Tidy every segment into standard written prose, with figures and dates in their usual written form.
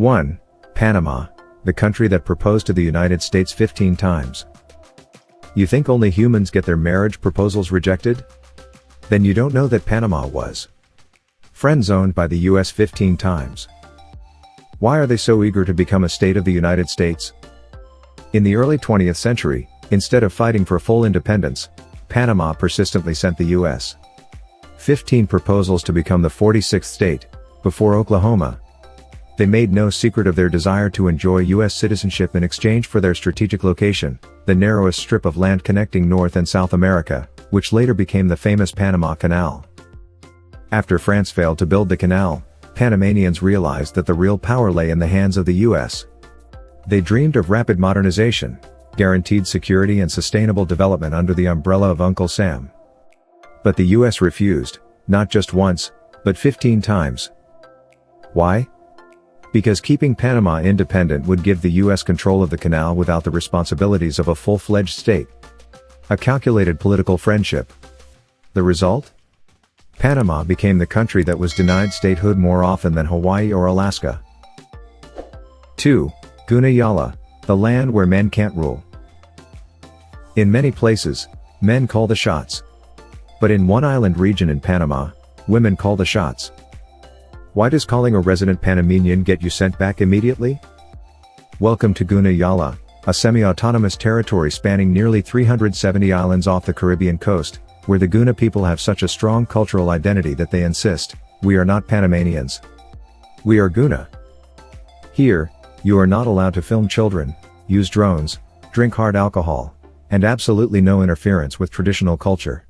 1. Panama, the country that proposed to the United States 15 times. You think only humans get their marriage proposals rejected? Then you don't know that Panama was friend-zoned by the US 15 times. Why are they so eager to become a state of the United States? In the early 20th century, instead of fighting for full independence, Panama persistently sent the US 15 proposals to become the 46th state, before Oklahoma. They made no secret of their desire to enjoy US citizenship in exchange for their strategic location, the narrowest strip of land connecting North and South America, which later became the famous Panama Canal. After France failed to build the canal, Panamanians realized that the real power lay in the hands of the US. They dreamed of rapid modernization, guaranteed security and sustainable development under the umbrella of Uncle Sam. But the US refused, not just once, but 15 times. Why? Because keeping Panama independent would give the US control of the canal without the responsibilities of a full-fledged state. A calculated political friendship. The result? Panama became the country that was denied statehood more often than Hawaii or Alaska. 2. Guna Yala, the land where men can't rule. In many places, men call the shots. But in one island region in Panama, women call the shots. Why does calling a resident Panamanian get you sent back immediately? Welcome to Guna Yala, a semi-autonomous territory spanning nearly 370 islands off the Caribbean coast, where the Guna people have such a strong cultural identity that they insist, "We are not Panamanians. We are Guna." Here, you are not allowed to film children, use drones, drink hard alcohol, and absolutely no interference with traditional culture.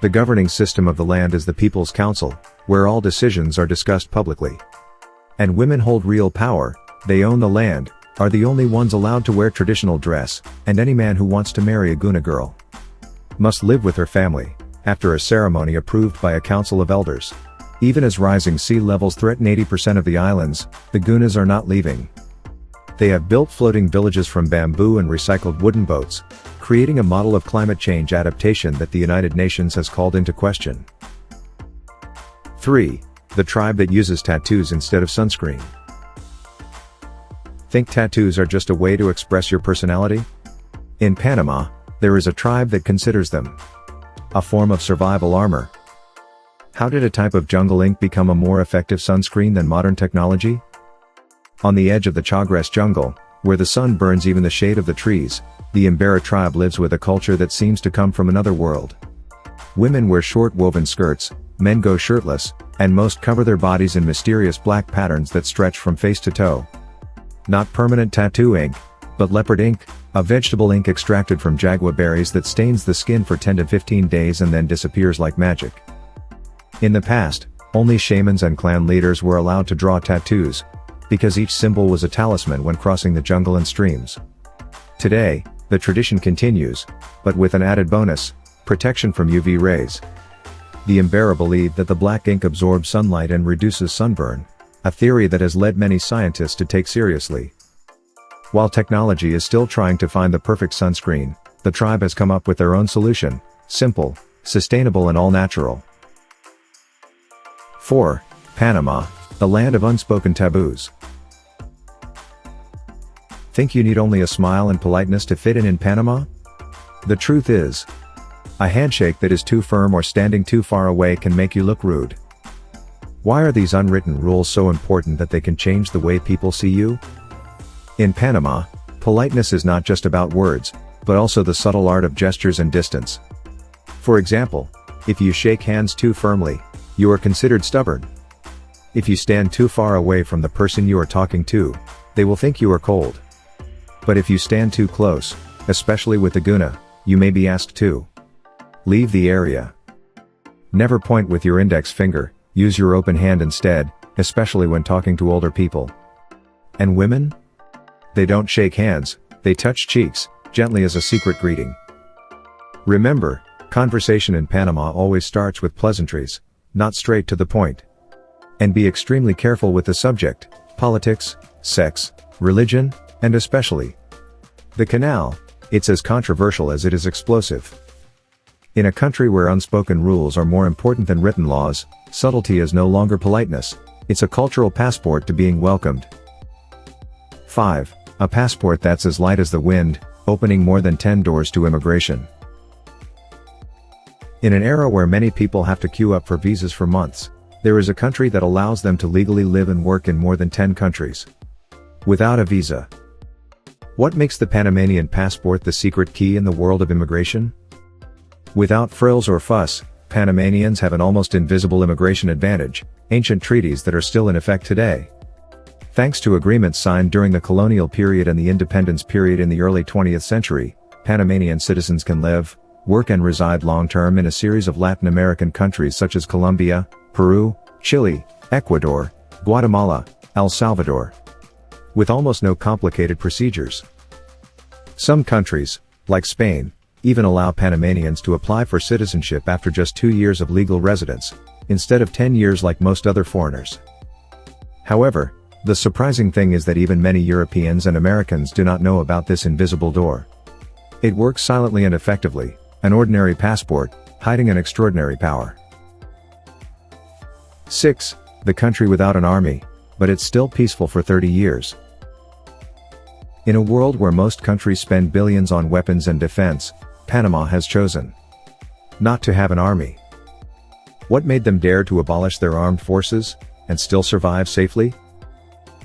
The governing system of the land is the People's Council, where all decisions are discussed publicly. And women hold real power, they own the land, are the only ones allowed to wear traditional dress, and any man who wants to marry a Guna girl must live with her family, after a ceremony approved by a council of elders. Even as rising sea levels threaten 80% of the islands, the Gunas are not leaving. They have built floating villages from bamboo and recycled wooden boats, creating a model of climate change adaptation that the United Nations has called into question. 3. The tribe that uses tattoos instead of sunscreen. Think tattoos are just a way to express your personality? In Panama, there is a tribe that considers them a form of survival armor. How did a type of jungle ink become a more effective sunscreen than modern technology? On the edge of the Chagres jungle, where the sun burns even the shade of the trees, the Imbera tribe lives with a culture that seems to come from another world. Women wear short woven skirts, men go shirtless, and most cover their bodies in mysterious black patterns that stretch from face to toe. Not permanent tattoo ink, but leopard ink, a vegetable ink extracted from jagua berries that stains the skin for 10 to 15 days and then disappears like magic. In the past, only shamans and clan leaders were allowed to draw tattoos, because each symbol was a talisman when crossing the jungle and streams. Today, the tradition continues, but with an added bonus: protection from UV rays. The Imbera believe that the black ink absorbs sunlight and reduces sunburn, a theory that has led many scientists to take seriously. While technology is still trying to find the perfect sunscreen, the tribe has come up with their own solution: simple, sustainable and all-natural. 4. Panama, the land of unspoken taboos. Think you need only a smile and politeness to fit in Panama? The truth is, a handshake that is too firm or standing too far away can make you look rude. Why are these unwritten rules so important that they can change the way people see you? In Panama, politeness is not just about words, but also the subtle art of gestures and distance. For example, if you shake hands too firmly, you are considered stubborn. If you stand too far away from the person you are talking to, they will think you are cold. But if you stand too close, especially with the Guna, you may be asked to leave the area. Never point with your index finger, use your open hand instead, especially when talking to older people. And women? They don't shake hands, they touch cheeks, gently as a secret greeting. Remember, conversation in Panama always starts with pleasantries, not straight to the point. And be extremely careful with the subject: politics, sex, religion, and especially the canal. It's as controversial as it is explosive. In a country where unspoken rules are more important than written laws, subtlety is no longer politeness, it's a cultural passport to being welcomed. 5. A passport that's as light as the wind, opening more than 10 doors to immigration. In an era where many people have to queue up for visas for months, there is a country that allows them to legally live and work in more than 10 countries without a visa. What makes the Panamanian passport the secret key in the world of immigration? Without frills or fuss, Panamanians have an almost invisible immigration advantage, ancient treaties that are still in effect today. Thanks to agreements signed during the colonial period and the independence period in the early 20th century, Panamanian citizens can live, work and reside long-term in a series of Latin American countries such as Colombia, Peru, Chile, Ecuador, Guatemala, El Salvador, with almost no complicated procedures. Some countries, like Spain, even allow Panamanians to apply for citizenship after just 2 years of legal residence, instead of 10 years like most other foreigners. However, the surprising thing is that even many Europeans and Americans do not know about this invisible door. It works silently and effectively, an ordinary passport, hiding an extraordinary power. 6. The country without an army, but it's still peaceful for 30 years. In a world where most countries spend billions on weapons and defense, Panama has chosen not to have an army. What made them dare to abolish their armed forces, and still survive safely?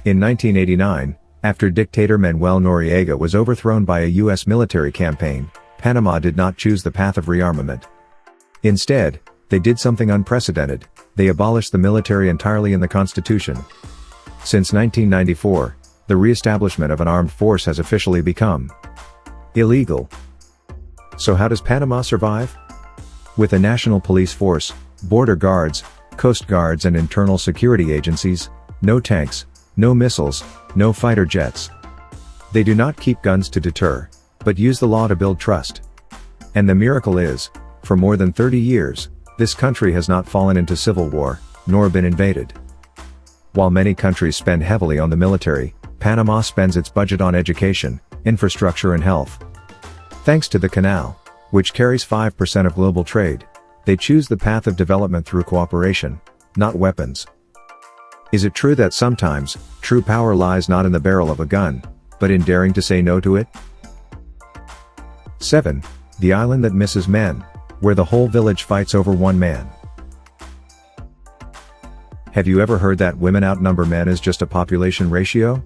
In 1989, after dictator Manuel Noriega was overthrown by a U.S. military campaign, Panama did not choose the path of rearmament. Instead, they did something unprecedented: they abolished the military entirely in the Constitution. Since 1994, the re-establishment of an armed force has officially become illegal. So how does Panama survive? With a national police force, border guards, coast guards and internal security agencies, no tanks, no missiles, no fighter jets. They do not keep guns to deter, but use the law to build trust. And the miracle is, for more than 30 years, this country has not fallen into civil war, nor been invaded. While many countries spend heavily on the military, Panama spends its budget on education, infrastructure and health. Thanks to the canal, which carries 5% of global trade, they choose the path of development through cooperation, not weapons. Is it true that sometimes, true power lies not in the barrel of a gun, but in daring to say no to it? 7. The island that misses men, where the whole village fights over one man. Have you ever heard that women outnumber men is just a population ratio?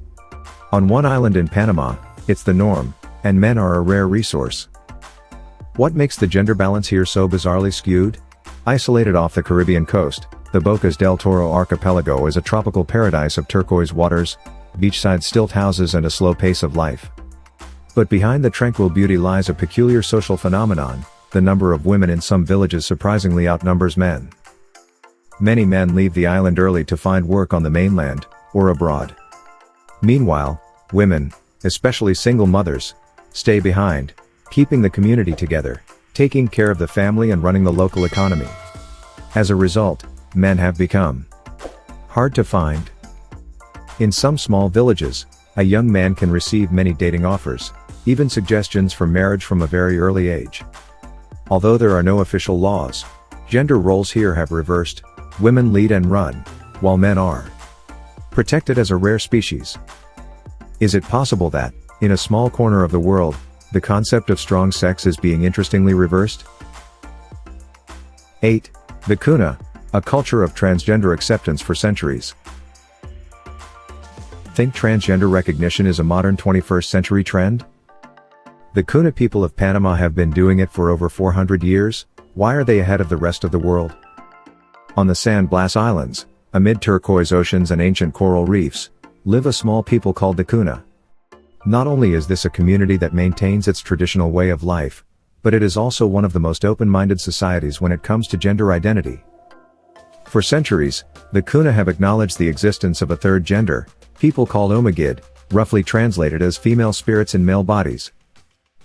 On one island in Panama, it's the norm, and men are a rare resource. What makes the gender balance here so bizarrely skewed? Isolated off the Caribbean coast, the Bocas del Toro archipelago is a tropical paradise of turquoise waters, beachside stilt houses and a slow pace of life. But behind the tranquil beauty lies a peculiar social phenomenon: the number of women in some villages surprisingly outnumbers men. Many men leave the island early to find work on the mainland, or abroad. Meanwhile, women, especially single mothers, stay behind, keeping the community together, taking care of the family and running the local economy. As a result, men have become hard to find. In some small villages, a young man can receive many dating offers, even suggestions for marriage from a very early age. Although there are no official laws, gender roles here have reversed: women lead and run, while men are protected as a rare species. Is it possible that, in a small corner of the world, the concept of strong sex is being interestingly reversed? 8. The Guna, a culture of transgender acceptance for centuries. Think transgender recognition is a modern 21st century trend? The Guna people of Panama have been doing it for over 400 years. Why are they ahead of the rest of the world? On the San Blas Islands, amid turquoise oceans and ancient coral reefs, live a small people called the Guna. Not only is this a community that maintains its traditional way of life, but it is also one of the most open-minded societies when it comes to gender identity. For centuries, the Guna have acknowledged the existence of a third gender, people called Omagid, roughly translated as female spirits in male bodies.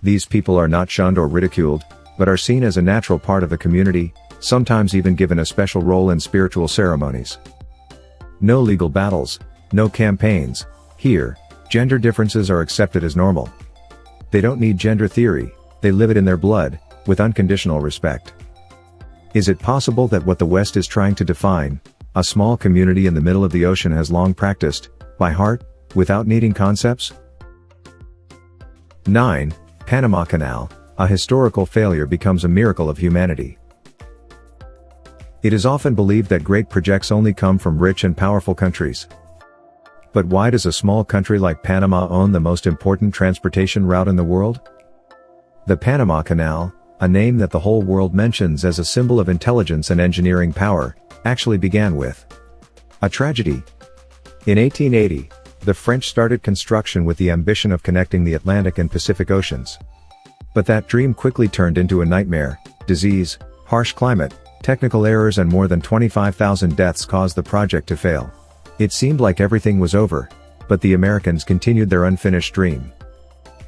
These people are not shunned or ridiculed, but are seen as a natural part of the community, sometimes even given a special role in spiritual ceremonies. No legal battles, no campaigns. Here, gender differences are accepted as normal. They don't need gender theory, they live it in their blood, with unconditional respect. Is it possible that what the West is trying to define, a small community in the middle of the ocean, has long practiced, by heart, without needing concepts? 9. Panama Canal, a historical failure becomes a miracle of humanity. It is often believed that great projects only come from rich and powerful countries. But why does a small country like Panama own the most important transportation route in the world? The Panama Canal, a name that the whole world mentions as a symbol of intelligence and engineering power, actually began with a tragedy. In 1880, the French started construction with the ambition of connecting the Atlantic and Pacific Oceans. But that dream quickly turned into a nightmare. Disease, harsh climate, technical errors and more than 25,000 deaths caused the project to fail. It seemed like everything was over, but the Americans continued their unfinished dream.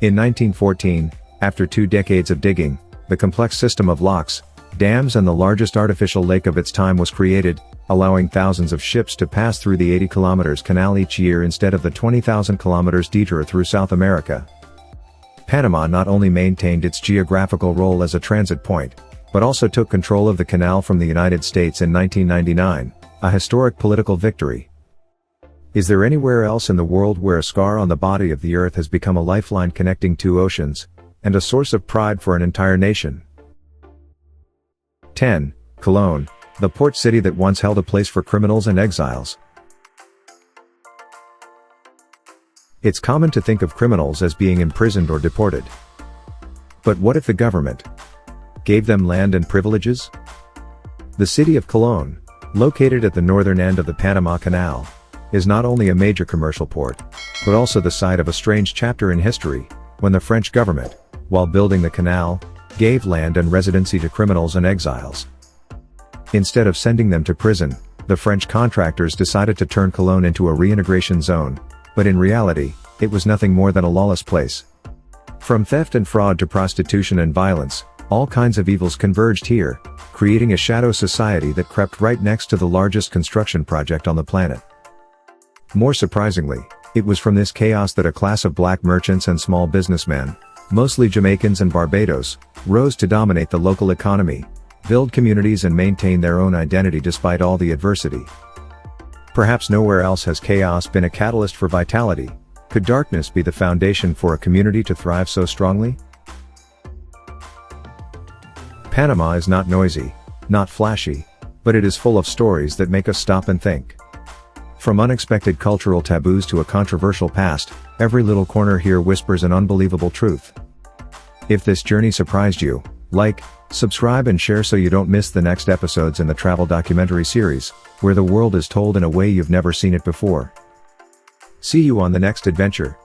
In 1914, after 2 decades of digging, the complex system of locks, dams and the largest artificial lake of its time was created, allowing thousands of ships to pass through the 80 km canal each year instead of the 20,000 km detour through South America. Panama not only maintained its geographical role as a transit point, but also took control of the canal from the United States in 1999, a historic political victory. Is there anywhere else in the world where a scar on the body of the earth has become a lifeline connecting 2 oceans, and a source of pride for an entire nation? 10. Colón, the port city that once held a place for criminals and exiles. It's common to think of criminals as being imprisoned or deported. But what if the government gave them land and privileges? The city of Colón, located at the northern end of the Panama Canal, is not only a major commercial port, but also the site of a strange chapter in history, when the French government, while building the canal, gave land and residency to criminals and exiles. Instead of sending them to prison, the French contractors decided to turn Colón into a reintegration zone, but in reality, it was nothing more than a lawless place. From theft and fraud to prostitution and violence, all kinds of evils converged here, creating a shadow society that crept right next to the largest construction project on the planet. More surprisingly, it was from this chaos that a class of black merchants and small businessmen, mostly Jamaicans and Barbados, rose to dominate the local economy, build communities and maintain their own identity despite all the adversity. Perhaps nowhere else has chaos been a catalyst for vitality. Could darkness be the foundation for a community to thrive so strongly? Panama is not noisy, not flashy, but it is full of stories that make us stop and think. From unexpected cultural taboos to a controversial past, every little corner here whispers an unbelievable truth. If this journey surprised you, like, subscribe and share so you don't miss the next episodes in the travel documentary series, where the world is told in a way you've never seen it before. See you on the next adventure.